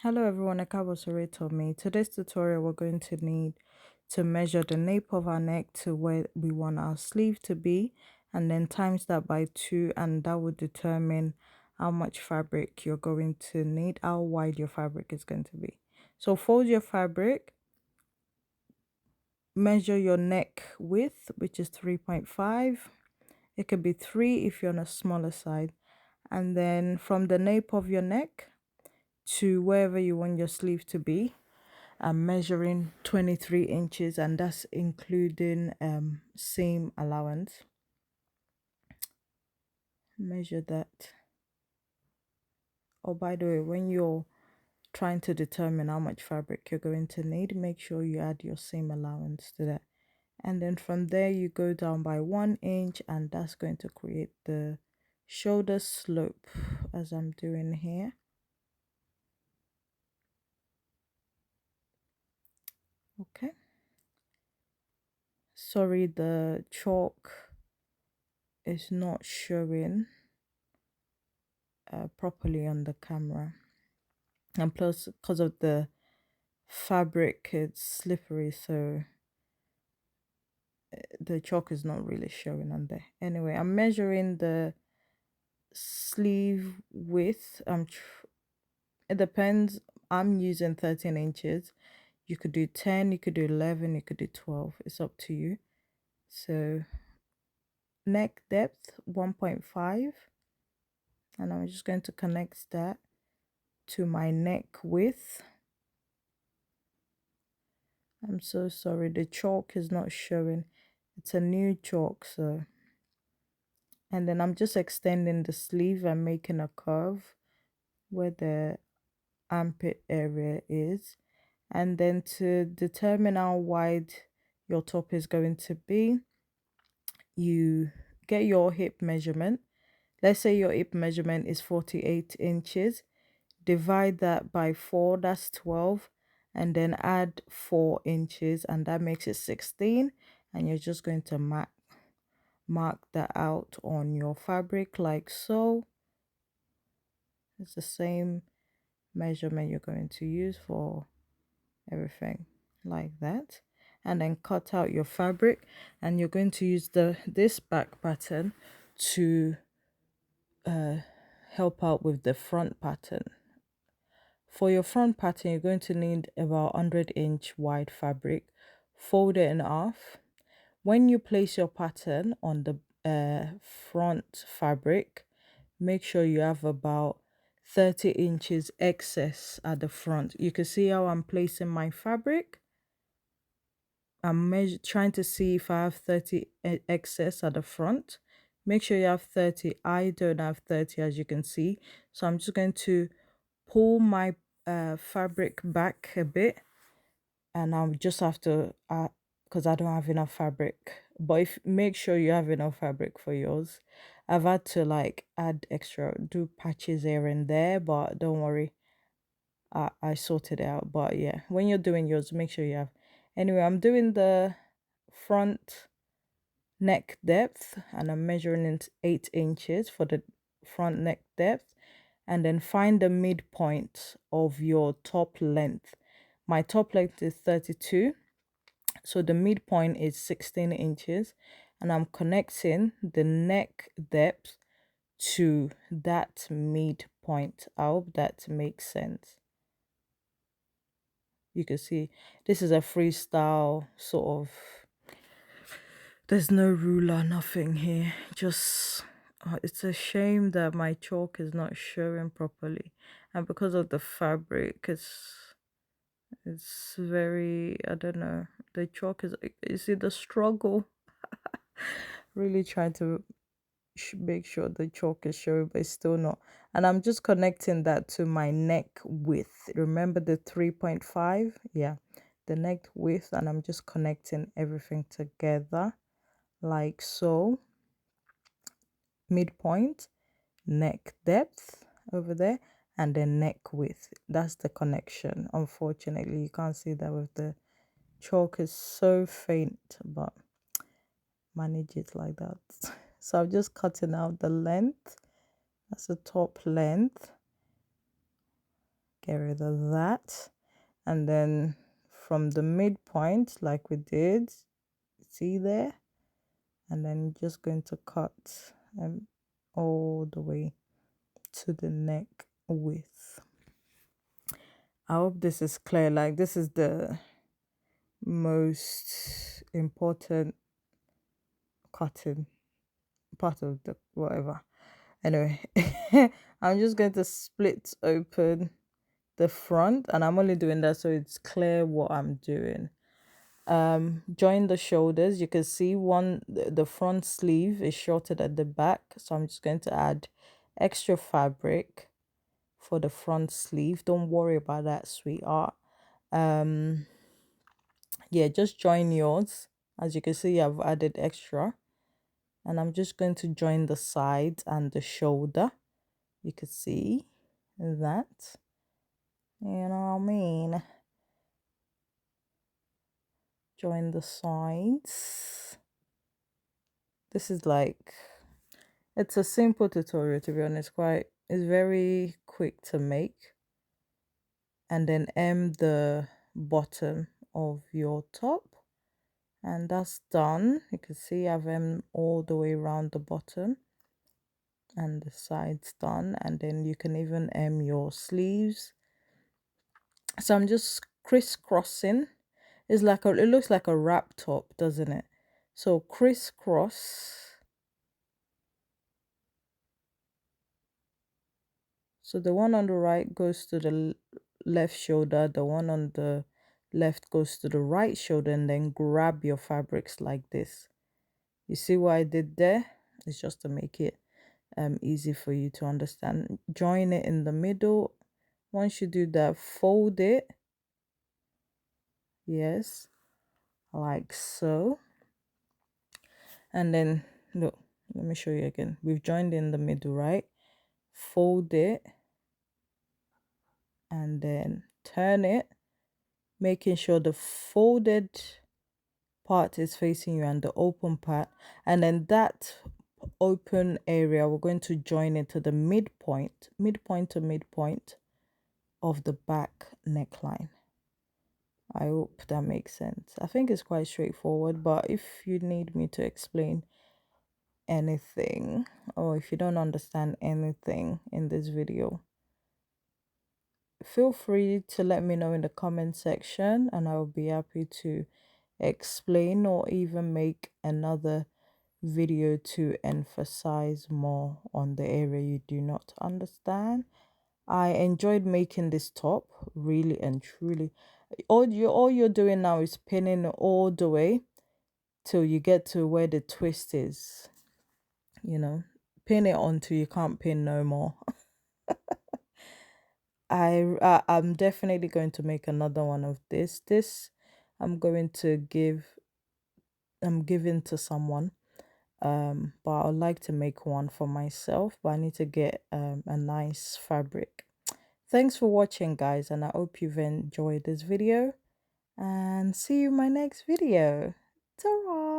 Hello everyone, me. Today's tutorial we're going to need to measure the nape of our neck to where we want our sleeve to be, and then times that by 2, and that would determine how much fabric you're going to need, how wide your fabric is going to be. So fold your fabric, measure your neck width, which is 3.5. It could be 3 if you're on a smaller side. And then from the nape of your neck to wherever you want your sleeve to be, I'm measuring 23 inches, and that's including seam allowance. Measure that. Oh, by the way, when you're trying to determine how much fabric you're going to need, make sure you add your seam allowance to that. And then from there you go down by 1 inch, and that's going to create the shoulder slope as I'm doing here. Okay. Sorry, the chalk is not showing properly on the camera, and plus because of the fabric it's slippery, so the chalk is not really showing on there. Anyway, I'm measuring the sleeve width. It depends. I'm using 13 inches. You could do 10, you could do 11, you could do 12. It's up to you. So neck depth 1.5, and I'm just going to connect that to my neck width. I'm so sorry, the chalk is not showing. It's a new chalk, so. And then I'm just extending the sleeve and making a curve where the armpit area is. And then to determine how wide your top is going to be, you get your hip measurement. Let's say your hip measurement is 48 inches. Divide that by 4, that's 12. And then add 4 inches, and that makes it 16. And you're just going to mark that out on your fabric like so. It's the same measurement you're going to use for everything, like that. And then cut out your fabric, and you're going to use this back pattern to help out with the front pattern. For your front pattern, you're going to need about 100-inch wide fabric. Fold it in half. When you place your pattern on the front fabric, make sure you have about 30 inches excess at the front. You can see how I'm placing my fabric. I'm trying to see if I have 30 excess at the front. Make sure you have 30. I don't have 30, as you can see. So I'm just going to pull my fabric back a bit, and I'll just have to because I don't have enough fabric. But if make sure you have enough fabric for yours. I've had to like add extra, do patches here and there, but don't worry, I sorted it out. But yeah, when you're doing yours, make sure you have. Anyway, I'm doing the front neck depth, and I'm measuring it 8 inches for the front neck depth, and then find the midpoint of your top length. My top length is 32, so the midpoint is 16 inches, and I'm connecting the neck depth to that midpoint. I hope that makes sense. You can see this is a freestyle sort of, there's no ruler, nothing here. Just it's a shame that my chalk is not showing properly, and because of the fabric, it's very, I don't know, the chalk is, you see the struggle. Really trying to make sure the chalk is showing, but it's still not. And I'm just connecting that to my neck width. Remember the 3.5? Yeah, the neck width, and I'm just connecting everything together like so. Midpoint, neck depth over there, and then neck width. That's the connection. Unfortunately, you can't see that with the chalk, is so faint, but manage it like that. So I'm just cutting out the length. That's the top length. Get rid of that. And then from the midpoint, like we did, see there? And then just going to cut all the way to the neck width. I hope this is clear. Like, this is the most important cutting part of the whatever. Anyway, I'm just going to split open the front, and I'm only doing that so it's clear what I'm doing. Join the shoulders. You can see the front sleeve is shorter at the back, so I'm just going to add extra fabric for the front sleeve. Don't worry about that, sweetheart. Yeah, just join yours. As you can see, I've added extra, and I'm just going to join the sides and the shoulder. You can see that, you know what I mean? Join the sides. This is like, it's a simple tutorial, to be honest. It's very quick to make. And then hem the bottom of your top, and that's done. You can see I've hemmed all the way around the bottom and the sides done. And then you can even hem your sleeves. So I'm just crisscrossing. It looks like a wrap top, doesn't it? So crisscross. So the one on the right goes to the left shoulder, the one on the left goes to the right shoulder, and then grab your fabrics like this. You see what I did there? It's just to make it easy for you to understand. Join it in the middle. Once you do that, fold it. Yes, like so. And then look, let me show you again. We've joined in the middle, right? Fold it and then turn it, making sure the folded part is facing you and the open part, and then that open area we're going to join it to the midpoint to midpoint of the back neckline. I hope that makes sense. I think it's quite straightforward, but if you need me to explain anything, or if you don't understand anything in this video, feel free to let me know in the comment section, and I will be happy to explain or even make another video to emphasize more on the area you do not understand. I enjoyed making this top, really and truly. All you're doing now is pinning all the way till you get to where the twist is. You know, pin it until you can't pin no more. I'm definitely going to make another one of this. I'm going to I'm giving to someone, but I'd like to make one for myself, but I need to get a nice fabric. Thanks for watching, guys, and I hope you've enjoyed this video, and see you in my next video. Ta-ra!